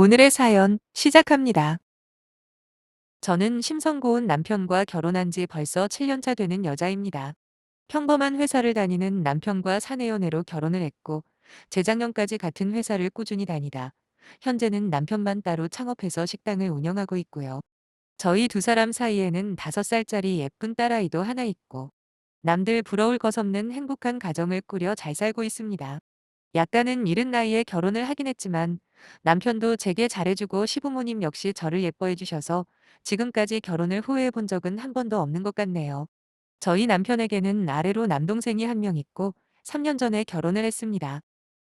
오늘의 사연 시작합니다. 저는 심성고운 남편과 결혼한 지 벌써 7년 차 되는 여자입니다. 평범한 회사를 다니는 남편과 사내연애로 결혼을 했고, 재작년까지 같은 회사를 꾸준히 다니다 현재는 남편만 따로 창업해서 식당을 운영하고 있고요. 저희 두 사람 사이에는 5살짜리 예쁜 딸아이도 하나 있고, 남들 부러울 것 없는 행복한 가정을 꾸려 잘 살고 있습니다. 약간은 이른 나이에 결혼을 하긴 했지만 남편도 제게 잘해주고 시부모님 역시 저를 예뻐해 주셔서 지금까지 결혼을 후회해 본 적은 한 번도 없는 것 같네요. 저희 남편에게는 아래로 남동생이 한 명 있고 3년 전에 결혼을 했습니다.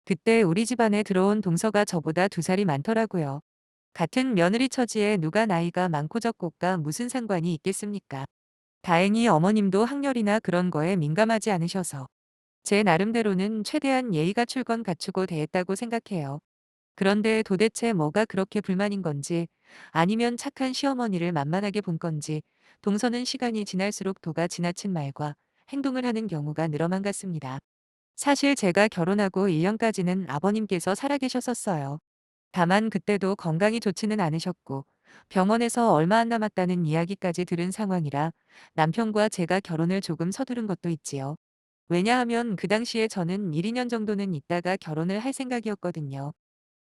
그때 우리 집안에 들어온 동서가 저보다 2살이 많더라고요. 같은 며느리 처지에 누가 나이가 많고 적고가 무슨 상관이 있겠습니까? 다행히 어머님도 학렬이나 그런 거에 민감하지 않으셔서 제 나름대로는 최대한 예의 갖출 건 갖추고 대했다고 생각해요. 그런데 도대체 뭐가 그렇게 불만인 건지, 아니면 착한 시어머니를 만만하게 본 건지, 동서는 시간이 지날수록 도가 지나친 말과 행동을 하는 경우가 늘어만 같습니다. 사실 제가 결혼하고 1년까지는 아버님께서 살아계셨었어요. 다만 그때도 건강이 좋지는 않으셨고, 병원에서 얼마 안 남았다는 이야기까지 들은 상황이라 남편과 제가 결혼을 조금 서두른 것도 있지요. 왜냐하면 그 당시에 저는 1, 2년 정도는 있다가 결혼을 할 생각이었거든요.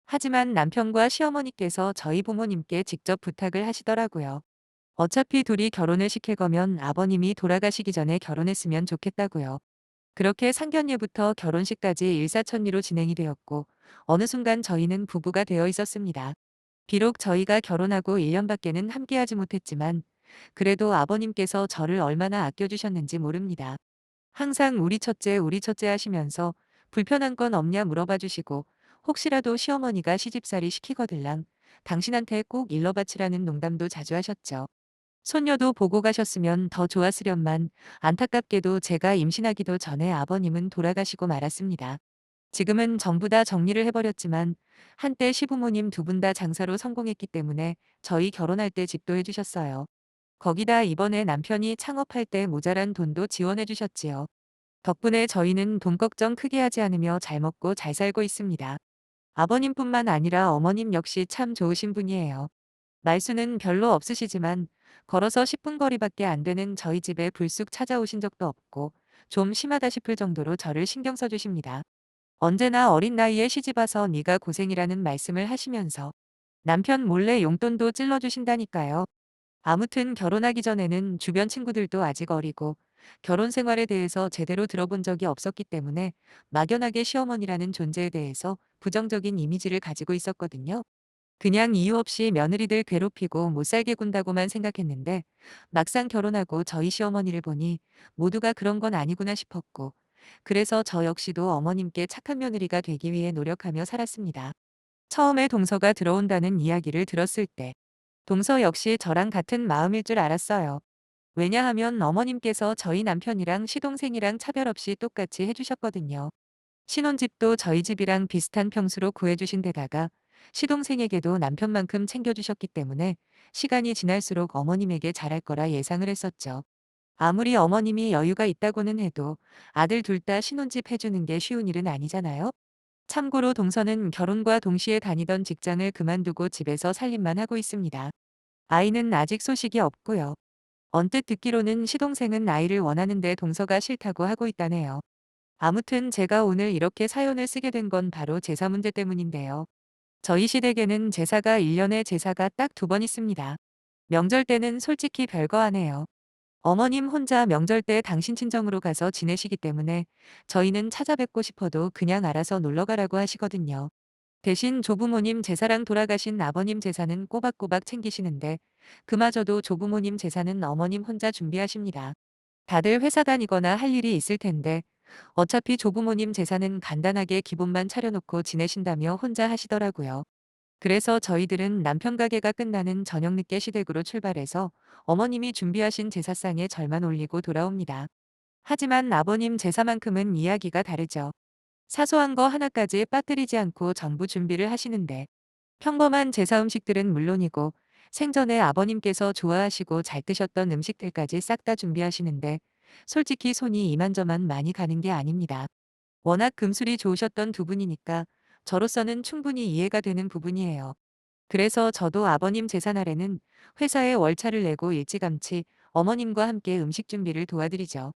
하지만 남편과 시어머니께서 저희 부모님께 직접 부탁을 하시더라고요. 어차피 둘이 결혼을 시킬 거면 아버님이 돌아가시기 전에 결혼했으면 좋겠다고요. 그렇게 상견례부터 결혼식까지 일사천리로 진행이 되었고, 어느 순간 저희는 부부가 되어 있었습니다. 비록 저희가 결혼하고 1년밖에는 함께하지 못했지만, 그래도 아버님께서 저를 얼마나 아껴주셨는지 모릅니다. 항상 우리 첫째 하시면서 불편한 건 없냐 물어봐 주시고, 혹시라도 시어머니가 시집살이 시키거들랑 당신한테 꼭 일러 바치라는 농담도 자주 하셨죠. 손녀도 보고 가셨으면 더 좋았으련만 안타깝게도 제가 임신하기도 전에 아버님은 돌아가시고 말았습니다. 지금은 전부 다 정리를 해버렸지만 한때 시부모님 두 분 다 장사로 성공했기 때문에 저희 결혼할 때 집도 해주셨어요. 거기다 이번에 남편이 창업할 때 모자란 돈도 지원해 주셨지요. 덕분에 저희는 돈 걱정 크게 하지 않으며 잘 먹고 잘 살고 있습니다. 아버님뿐만 아니라 어머님 역시 참 좋으신 분이에요. 말수는 별로 없으시지만 걸어서 10분 거리밖에 안 되는 저희 집에 불쑥 찾아오신 적도 없고 좀 심하다 싶을 정도로 저를 신경 써주십니다. 언제나 어린 나이에 시집와서 네가 고생이라는 말씀을 하시면서 남편 몰래 용돈도 찔러주신다니까요. 아무튼 결혼하기 전에는 주변 친구들도 아직 어리고 결혼 생활에 대해서 제대로 들어본 적이 없었기 때문에 막연하게 시어머니라는 존재에 대해서 부정적인 이미지를 가지고 있었거든요. 그냥 이유 없이 며느리들 괴롭히고 못 살게 군다고만 생각했는데 막상 결혼하고 저희 시어머니를 보니 모두가 그런 건 아니구나 싶었고, 그래서 저 역시도 어머님께 착한 며느리가 되기 위해 노력하며 살았습니다. 처음에 동서가 들어온다는 이야기를 들었을 때 동서 역시 저랑 같은 마음일 줄 알았어요. 왜냐하면 어머님께서 저희 남편이랑 시동생이랑 차별 없이 똑같이 해주셨거든요. 신혼집도 저희 집이랑 비슷한 평수로 구해주신 데다가 시동생에게도 남편만큼 챙겨주셨기 때문에 시간이 지날수록 어머님에게 잘할 거라 예상을 했었죠. 아무리 어머님이 여유가 있다고는 해도 아들 둘 다 신혼집 해주는 게 쉬운 일은 아니잖아요. 참고로 동서는 결혼과 동시에 다니던 직장을 그만두고 집에서 살림만 하고 있습니다. 아이는 아직 소식이 없고요. 언뜻 듣기로는 시동생은 아이를 원하는데 동서가 싫다고 하고 있다네요. 아무튼 제가 오늘 이렇게 사연을 쓰게 된 건 바로 제사 문제 때문인데요. 저희 시댁에는 제사가 1년에 제사가 딱 2번 있습니다. 명절 때는 솔직히 별거 안 해요. 어머님 혼자 명절 때 당신 친정으로 가서 지내시기 때문에 저희는 찾아뵙고 싶어도 그냥 알아서 놀러 가라고 하시거든요. 대신 조부모님 제사랑 돌아가신 아버님 제사는 꼬박꼬박 챙기시는데 그마저도 조부모님 제사는 어머님 혼자 준비하십니다. 다들 회사 다니거나 할 일이 있을 텐데 어차피 조부모님 제사는 간단하게 기본만 차려놓고 지내신다며 혼자 하시더라고요. 그래서 저희들은 남편 가게가 끝나는 저녁 늦게 시댁으로 출발해서 어머님이 준비하신 제사상에 절만 올리고 돌아옵니다. 하지만 아버님 제사만큼은 이야기가 다르죠. 사소한 거 하나까지 빠뜨리지 않고 전부 준비를 하시는데 평범한 제사 음식들은 물론이고 생전에 아버님께서 좋아하시고 잘 드셨던 음식들까지 싹 다 준비하시는데 솔직히 손이 이만저만 많이 가는 게 아닙니다. 워낙 금술이 좋으셨던 두 분이니까 저로서는 충분히 이해가 되는 부분이에요. 그래서 저도 아버님 제사날에는 회사에 월차를 내고 일찌감치 어머님과 함께 음식 준비를 도와드리죠.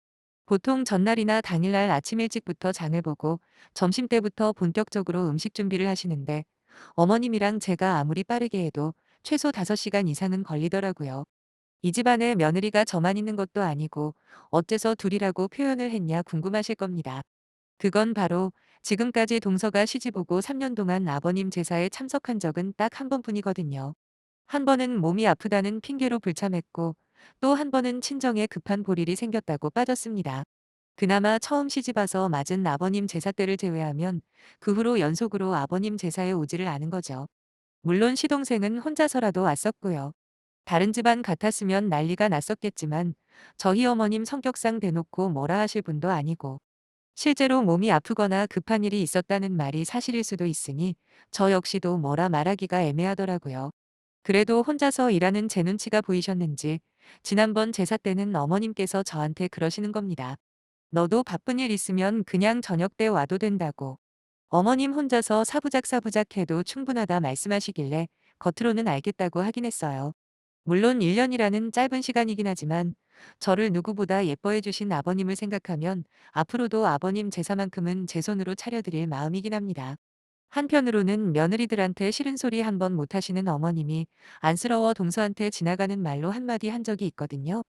보통 전날이나 당일날 아침 일찍부터 장을 보고 점심때부터 본격적으로 음식 준비를 하시는데 어머님이랑 제가 아무리 빠르게 해도 최소 5시간 이상은 걸리더라고요. 이 집안에 며느리가 저만 있는 것도 아니고 어째서 둘이라고 표현을 했냐 궁금하실 겁니다. 그건 바로 지금까지 동서가 시집 오고 3년 동안 아버님 제사에 참석한 적은 딱 한 번뿐이거든요. 한 번은 몸이 아프다는 핑계로 불참했고 또 한 번은 친정에 급한 볼일이 생겼다고 빠졌습니다. 그나마 처음 시집 와서 맞은 아버님 제사 때를 제외하면 그 후로 연속으로 아버님 제사에 오지를 않은 거죠. 물론 시동생은 혼자서라도 왔었고요. 다른 집안 같았으면 난리가 났었겠지만 저희 어머님 성격상 대놓고 뭐라 하실 분도 아니고 실제로 몸이 아프거나 급한 일이 있었다는 말이 사실일 수도 있으니 저 역시도 뭐라 말하기가 애매하더라고요. 그래도 혼자서 일하는 제 눈치가 보이셨는지 지난번 제사 때는 어머님께서 저한테 그러시는 겁니다. 너도 바쁜 일 있으면 그냥 저녁 때 와도 된다고. 어머님 혼자서 사부작사부작 해도 충분하다 말씀하시길래 겉으로는 알겠다고 하긴 했어요. 물론 1년이라는 짧은 시간이긴 하지만 저를 누구보다 예뻐해 주신 아버님을 생각하면 앞으로도 아버님 제사만큼은 제 손으로 차려드릴 마음이긴 합니다. 한편으로는 며느리들한테 싫은 소리 한 번 못 하시는 어머님이 안쓰러워 동서한테 지나가는 말로 한마디 한 적이 있거든요.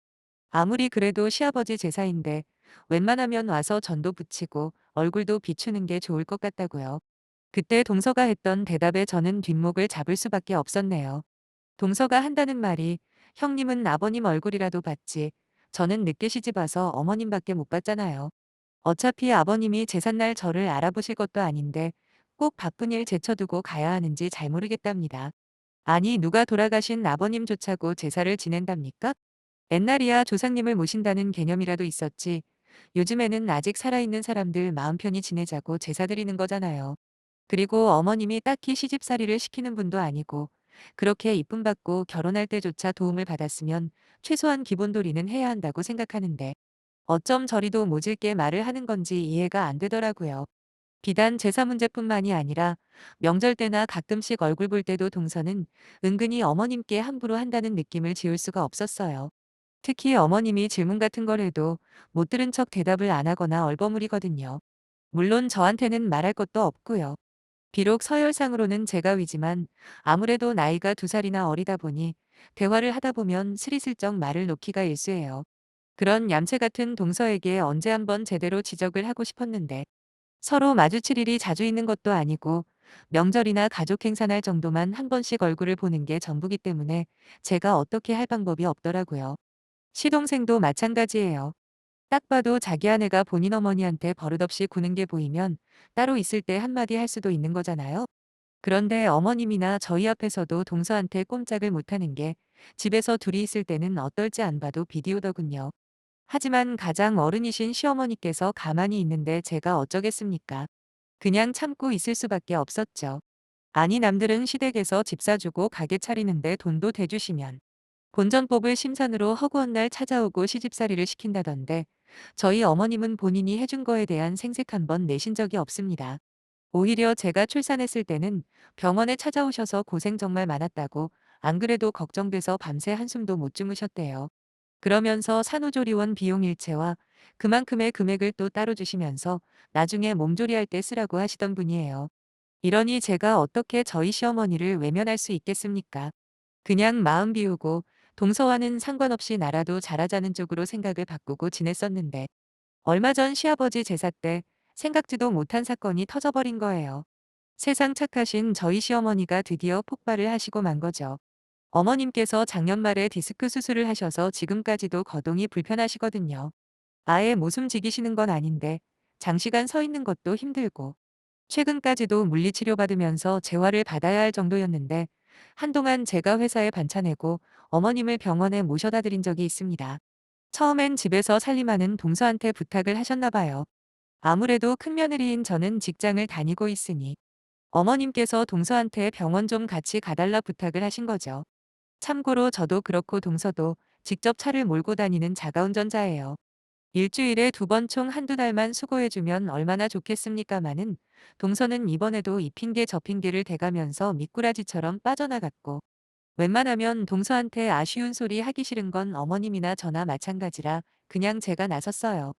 아무리 그래도 시아버지 제사인데 웬만하면 와서 전도 붙이고 얼굴도 비추는 게 좋을 것 같다고요. 그때 동서가 했던 대답에 저는 뒷목을 잡을 수밖에 없었네요. 동서가 한다는 말이 형님은 아버님 얼굴이라도 봤지. 저는 늦게 시집 와서 어머님밖에 못 봤잖아요. 어차피 아버님이 제삿날 저를 알아보실 것도 아닌데 꼭 바쁜 일 제쳐두고 가야 하는지 잘 모르겠답니다. 아니 누가 돌아가신 아버님조차고 제사를 지낸답니까? 옛날이야 조상님을 모신다는 개념이라도 있었지. 요즘에는 아직 살아있는 사람들 마음 편히 지내자고 제사 드리는 거잖아요. 그리고 어머님이 딱히 시집살이를 시키는 분도 아니고 그렇게 이쁨 받고 결혼할 때조차 도움을 받았으면 최소한 기본도리는 해야 한다고 생각하는데 어쩜 저리도 모질게 말을 하는 건지 이해가 안 되더라고요. 비단 제사 문제뿐만이 아니라 명절 때나 가끔씩 얼굴 볼 때도 동서는 은근히 어머님께 함부로 한다는 느낌을 지울 수가 없었어요. 특히 어머님이 질문 같은 걸 해도 못 들은 척 대답을 안 하거나 얼버무리거든요. 물론 저한테는 말할 것도 없고요. 비록 서열상으로는 제가 위지만 아무래도 나이가 2살이나 어리다 보니 대화를 하다 보면 스리슬쩍 말을 놓기가 일쑤예요. 그런 얌체 같은 동서에게 언제 한번 제대로 지적을 하고 싶었는데 서로 마주칠 일이 자주 있는 것도 아니고 명절이나 가족 행사날 정도만 한 번씩 얼굴을 보는 게 전부기 때문에 제가 어떻게 할 방법이 없더라고요. 시동생도 마찬가지예요. 딱 봐도 자기 아내가 본인 어머니한테 버릇없이 구는 게 보이면 따로 있을 때 한마디 할 수도 있는 거잖아요. 그런데 어머님이나 저희 앞에서도 동서한테 꼼짝을 못하는 게 집에서 둘이 있을 때는 어떨지 안 봐도 비디오더군요. 하지만 가장 어른이신 시어머니께서 가만히 있는데 제가 어쩌겠습니까? 그냥 참고 있을 수밖에 없었죠. 아니 남들은 시댁에서 집 사주고 가게 차리는데 돈도 대주시면 본전법을 심산으로 허구한 날 찾아오고 시집살이를 시킨다던데 저희 어머님은 본인이 해준 거에 대한 생색 한 번 내신 적이 없습니다. 오히려 제가 출산했을 때는 병원에 찾아오셔서 고생 정말 많았다고 안 그래도 걱정돼서 밤새 한숨도 못 주무셨대요. 그러면서 산후조리원 비용 일체와 그만큼의 금액을 또 따로 주시면서 나중에 몸조리할 때 쓰라고 하시던 분이에요. 이러니 제가 어떻게 저희 시어머니를 외면할 수 있겠습니까? 그냥 마음 비우고 동서와는 상관없이 나라도 잘하자는 쪽으로 생각을 바꾸고 지냈었는데 얼마 전 시아버지 제사 때 생각지도 못한 사건이 터져버린 거예요. 세상 착하신 저희 시어머니가 드디어 폭발을 하시고 만 거죠. 어머님께서 작년 말에 디스크 수술을 하셔서 지금까지도 거동이 불편하시거든요. 아예 모숨지기시는 건 아닌데 장시간 서 있는 것도 힘들고 최근까지도 물리치료 받으면서 재활을 받아야 할 정도였는데 한동안 제가 회사에 반차 내고 어머님을 병원에 모셔다 드린 적이 있습니다. 처음엔 집에서 살림하는 동서한테 부탁을 하셨나 봐요. 아무래도 큰며느리인 저는 직장을 다니고 있으니 어머님께서 동서한테 병원 좀 같이 가달라 부탁을 하신 거죠. 참고로 저도 그렇고 동서도 직접 차를 몰고 다니는 자가운전자예요. 일주일에 2번 총 한두 달만 수고해주면 얼마나 좋겠습니까마는 동서는 이번에도 이 핑계 저 핑계를 대가면서 미꾸라지처럼 빠져나갔고 웬만하면 동서한테 아쉬운 소리 하기 싫은 건 어머님이나 저나 마찬가지라 그냥 제가 나섰어요.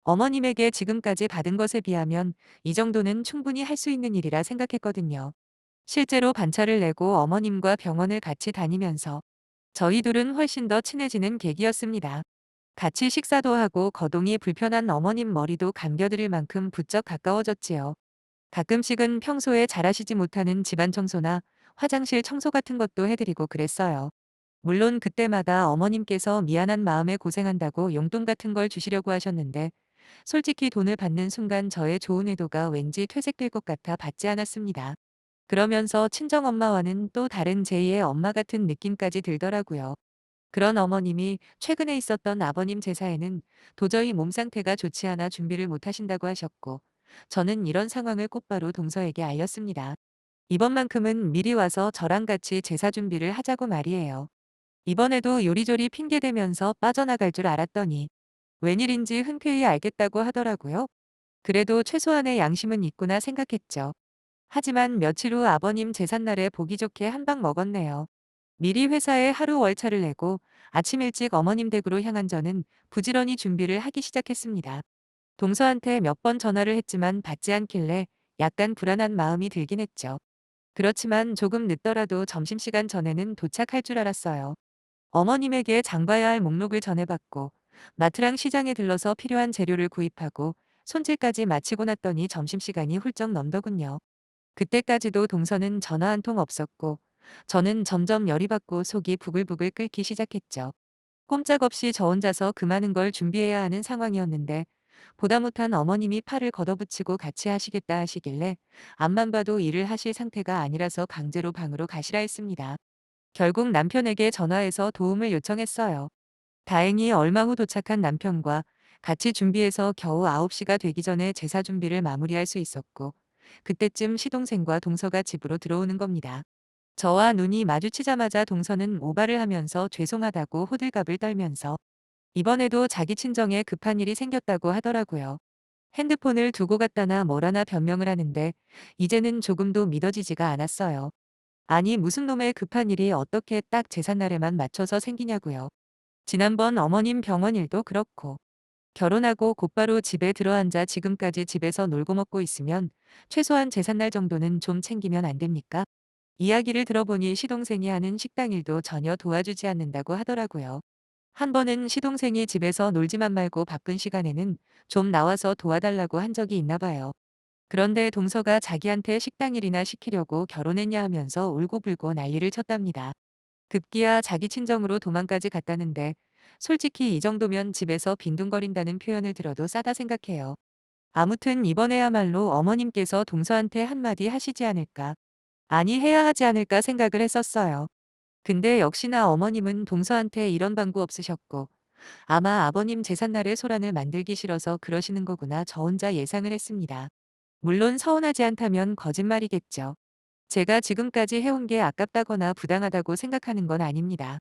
어머님에게 지금까지 받은 것에 비하면 이 정도는 충분히 할 수 있는 일이라 생각했거든요. 실제로 반차를 내고 어머님과 병원을 같이 다니면서 저희 둘은 훨씬 더 친해지는 계기였습니다. 같이 식사도 하고 거동이 불편한 어머님 머리도 감겨드릴 만큼 부쩍 가까워졌지요. 가끔씩은 평소에 잘하시지 못하는 집안 청소나 화장실 청소 같은 것도 해드리고 그랬어요. 물론 그때마다 어머님께서 미안한 마음에 고생한다고 용돈 같은 걸 주시려고 하셨는데 솔직히 돈을 받는 순간 저의 좋은 의도가 왠지 퇴색될 것 같아 받지 않았습니다. 그러면서 친정엄마와는 또 다른 제2의 엄마 같은 느낌까지 들더라고요. 그런 어머님이 최근에 있었던 아버님 제사에는 도저히 몸 상태가 좋지 않아 준비를 못 하신다고 하셨고, 저는 이런 상황을 곧바로 동서에게 알렸습니다. 이번만큼은 미리 와서 저랑 같이 제사 준비를 하자고 말이에요. 이번에도 요리조리 핑계대면서 빠져나갈 줄 알았더니 웬일인지 흔쾌히 알겠다고 하더라고요. 그래도 최소한의 양심은 있구나 생각했죠. 하지만 며칠 후 아버님 제삿날에 보기 좋게 한 방 먹었네요. 미리 회사에 하루 월차를 내고 아침 일찍 어머님 댁으로 향한 저는 부지런히 준비를 하기 시작했습니다. 동서한테 몇 번 전화를 했지만 받지 않길래 약간 불안한 마음이 들긴 했죠. 그렇지만 조금 늦더라도 점심시간 전에는 도착할 줄 알았어요. 어머님에게 장봐야 할 목록을 전해받고 마트랑 시장에 들러서 필요한 재료를 구입하고 손질까지 마치고 났더니 점심시간이 훌쩍 넘더군요. 그때까지도 동서는 전화 한 통 없었고 저는 점점 열이 받고 속이 부글부글 끓기 시작했죠. 꼼짝없이 저 혼자서 그 많은 걸 준비해야 하는 상황이었는데 보다 못한 어머님이 팔을 걷어붙이고 같이 하시겠다 하시길래 앞만 봐도 일을 하실 상태가 아니라서 강제로 방으로 가시라 했습니다. 결국 남편에게 전화해서 도움을 요청했어요. 다행히 얼마 후 도착한 남편과 같이 준비해서 겨우 9시가 되기 전에 제사 준비를 마무리할 수 있었고 그때쯤 시동생과 동서가 집으로 들어오는 겁니다. 저와 눈이 마주치자마자 동서는 오바를 하면서 죄송하다고 호들갑을 떨면서 이번에도 자기 친정에 급한 일이 생겼다고 하더라고요. 핸드폰을 두고 갔다나 뭐라나 변명을 하는데 이제는 조금도 믿어지지가 않았어요. 아니 무슨 놈의 급한 일이 어떻게 딱 제삿날에만 맞춰서 생기냐고요. 지난번 어머님 병원 일도 그렇고 결혼하고 곧바로 집에 들어앉아 지금까지 집에서 놀고 먹고 있으면 최소한 제삿날 정도는 좀 챙기면 안 됩니까? 이야기를 들어보니 시동생이 하는 식당 일도 전혀 도와주지 않는다고 하더라고요. 한 번은 시동생이 집에서 놀지만 말고 바쁜 시간에는 좀 나와서 도와달라고 한 적이 있나 봐요. 그런데 동서가 자기한테 식당 일이나 시키려고 결혼했냐 하면서 울고불고 난리를 쳤답니다. 급기야 자기 친정으로 도망까지 갔다는데 솔직히 이 정도면 집에서 빈둥거린다는 표현을 들어도 싸다 생각해요. 아무튼 이번에야말로 어머님께서 동서한테 한마디 하시지 않을까. 아니 해야 하지 않을까 생각을 했었어요. 근데 역시나 어머님은 동서한테 이런 방구 없으셨고 아마 아버님 제삿날에 소란을 만들기 싫어서 그러시는 거구나 저 혼자 예상을 했습니다. 물론 서운하지 않다면 거짓말이겠죠. 제가 지금까지 해온 게 아깝다거나 부당하다고 생각하는 건 아닙니다.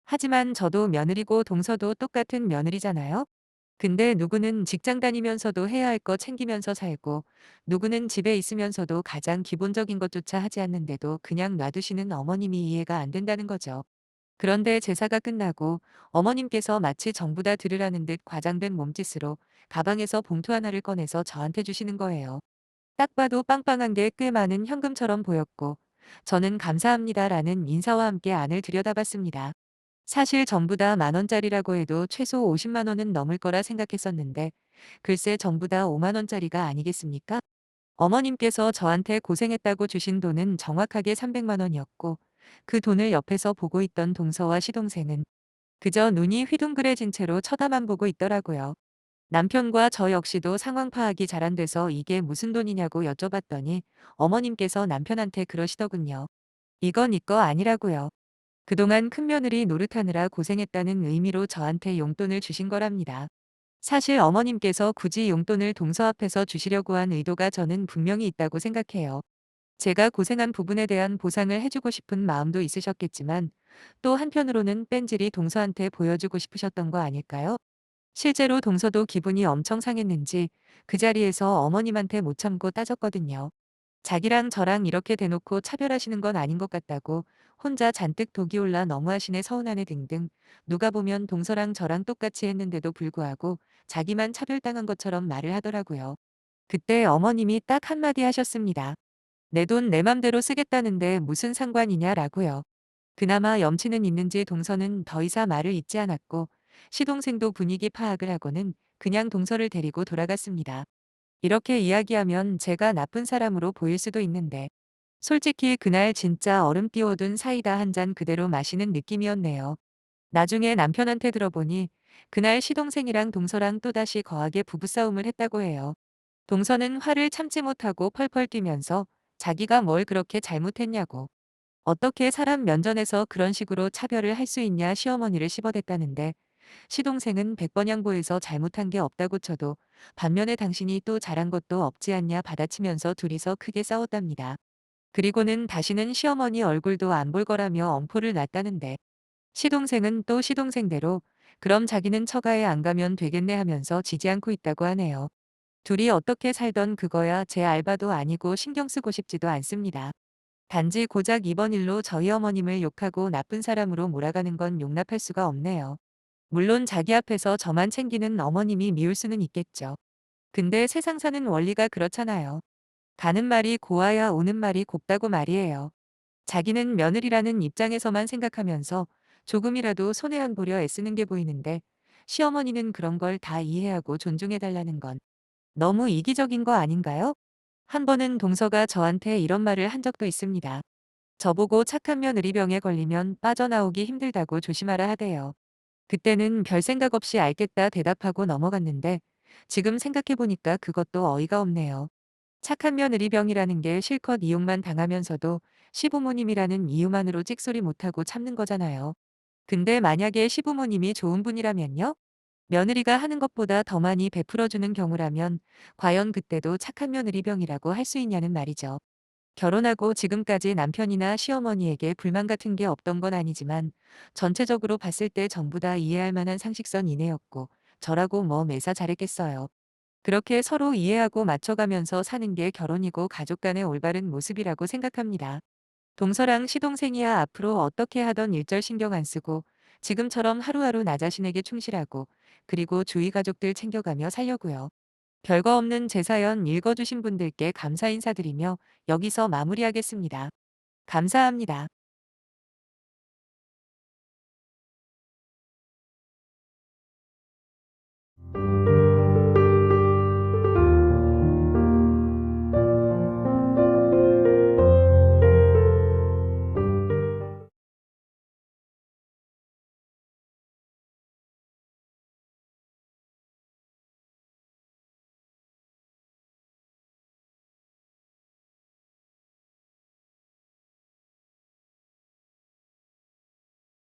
하지만 저도 며느리고 동서도 똑같은 며느리잖아요. 근데 누구는 직장 다니면서도 해야 할 거 챙기면서 살고 누구는 집에 있으면서도 가장 기본적인 것조차 하지 않는데도 그냥 놔두시는 어머님이 이해가 안 된다는 거죠. 그런데 제사가 끝나고 어머님께서 마치 전부 다 들으라는 듯 과장된 몸짓으로 가방에서 봉투 하나를 꺼내서 저한테 주시는 거예요. 딱 봐도 빵빵한 게 꽤 많은 현금처럼 보였고 저는 감사합니다라는 인사와 함께 안을 들여다봤습니다. 사실 전부 다 10,000원짜리라고 해도 최소 50만 원은 넘을 거라 생각했었는데 글쎄 전부 다 5만 원짜리가 아니겠습니까? 어머님께서 저한테 고생했다고 주신 돈은 정확하게 300만 원이었고 그 돈을 옆에서 보고 있던 동서와 시동생은 그저 눈이 휘둥그레진 채로 쳐다만 보고 있더라고요. 남편과 저 역시도 상황 파악이 잘 안 돼서 이게 무슨 돈이냐고 여쭤봤더니 어머님께서 남편한테 그러시더군요. 이건 네 거 아니라고요. 그동안 큰며느리 노릇하느라 고생했다는 의미로 저한테 용돈을 주신 거랍니다. 사실 어머님께서 굳이 용돈을 동서 앞에서 주시려고 한 의도가 저는 분명히 있다고 생각해요. 제가 고생한 부분에 대한 보상을 해주고 싶은 마음도 있으셨겠지만 또 한편으로는 뺀질이 동서한테 보여주고 싶으셨던 거 아닐까요? 실제로 동서도 기분이 엄청 상했는지 그 자리에서 어머님한테 못 참고 따졌거든요. 자기랑 저랑 이렇게 대놓고 차별하시는 건 아닌 것 같다고, 혼자 잔뜩 독이 올라 너무하시네 서운하네 등등, 누가 보면 동서랑 저랑 똑같이 했는데도 불구하고 자기만 차별당한 것처럼 말을 하더라고요. 그때 어머님이 딱 한마디 하셨습니다. 내 돈 내 맘대로 쓰겠다는데 무슨 상관이냐라고요. 그나마 염치는 있는지 동서는 더 이상 말을 잇지 않았고, 시동생도 분위기 파악을 하고는 그냥 동서를 데리고 돌아갔습니다. 이렇게 이야기하면 제가 나쁜 사람으로 보일 수도 있는데, 솔직히 그날 진짜 얼음 띄워둔 사이다 한 잔 그대로 마시는 느낌이었네요. 나중에 남편한테 들어보니 그날 시동생이랑 동서랑 또다시 거하게 부부싸움을 했다고 해요. 동서는 화를 참지 못하고 펄펄 뛰면서 자기가 뭘 그렇게 잘못했냐고, 어떻게 사람 면전에서 그런 식으로 차별을 할 수 있냐 시어머니를 씹어댔다는데, 시동생은 백번양보해서 잘못한 게 없다고 쳐도 반면에 당신이 또 잘한 것도 없지 않냐 받아치면서 둘이서 크게 싸웠답니다. 그리고는 다시는 시어머니 얼굴도 안 볼 거라며 엄포를 놨다는데, 시동생은 또 시동생대로 그럼 자기는 처가에 안 가면 되겠네 하면서 지지 않고 있다고 하네요. 둘이 어떻게 살던 그거야 제 알바도 아니고 신경 쓰고 싶지도 않습니다. 단지 고작 이번 일로 저희 어머님을 욕하고 나쁜 사람으로 몰아가는 건 용납할 수가 없네요. 물론 자기 앞에서 저만 챙기는 어머님이 미울 수는 있겠죠. 근데 세상 사는 원리가 그렇잖아요. 가는 말이 고와야 오는 말이 곱다고 말이에요. 자기는 며느리라는 입장에서만 생각하면서 조금이라도 손해 안 보려 애쓰는 게 보이는데, 시어머니는 그런 걸 다 이해하고 존중해달라는 건 너무 이기적인 거 아닌가요? 한 번은 동서가 저한테 이런 말을 한 적도 있습니다. 저보고 착한 며느리병에 걸리면 빠져나오기 힘들다고 조심하라 하대요. 그때는 별 생각 없이 알겠다 대답하고 넘어갔는데, 지금 생각해보니까 그것도 어이가 없네요. 착한 며느리병이라는 게 실컷 이용만 당하면서도 시부모님이라는 이유만으로 찍소리 못하고 참는 거잖아요. 근데 만약에 시부모님이 좋은 분이라면요? 며느리가 하는 것보다 더 많이 베풀어주는 경우라면 과연 그때도 착한 며느리병이라고 할 수 있냐는 말이죠. 결혼하고 지금까지 남편이나 시어머니에게 불만 같은 게 없던 건 아니지만, 전체적으로 봤을 때 전부 다 이해할 만한 상식선 이내였고, 저라고 뭐 매사 잘했겠어요. 그렇게 서로 이해하고 맞춰가면서 사는 게 결혼이고 가족 간의 올바른 모습이라고 생각합니다. 동서랑 시동생이야 앞으로 어떻게 하던 일절 신경 안 쓰고 지금처럼 하루하루 나 자신에게 충실하고, 그리고 주위 가족들 챙겨가며 살려고요. 별거 없는 제 사연 읽어주신 분들께 감사 인사드리며 여기서 마무리하겠습니다. 감사합니다.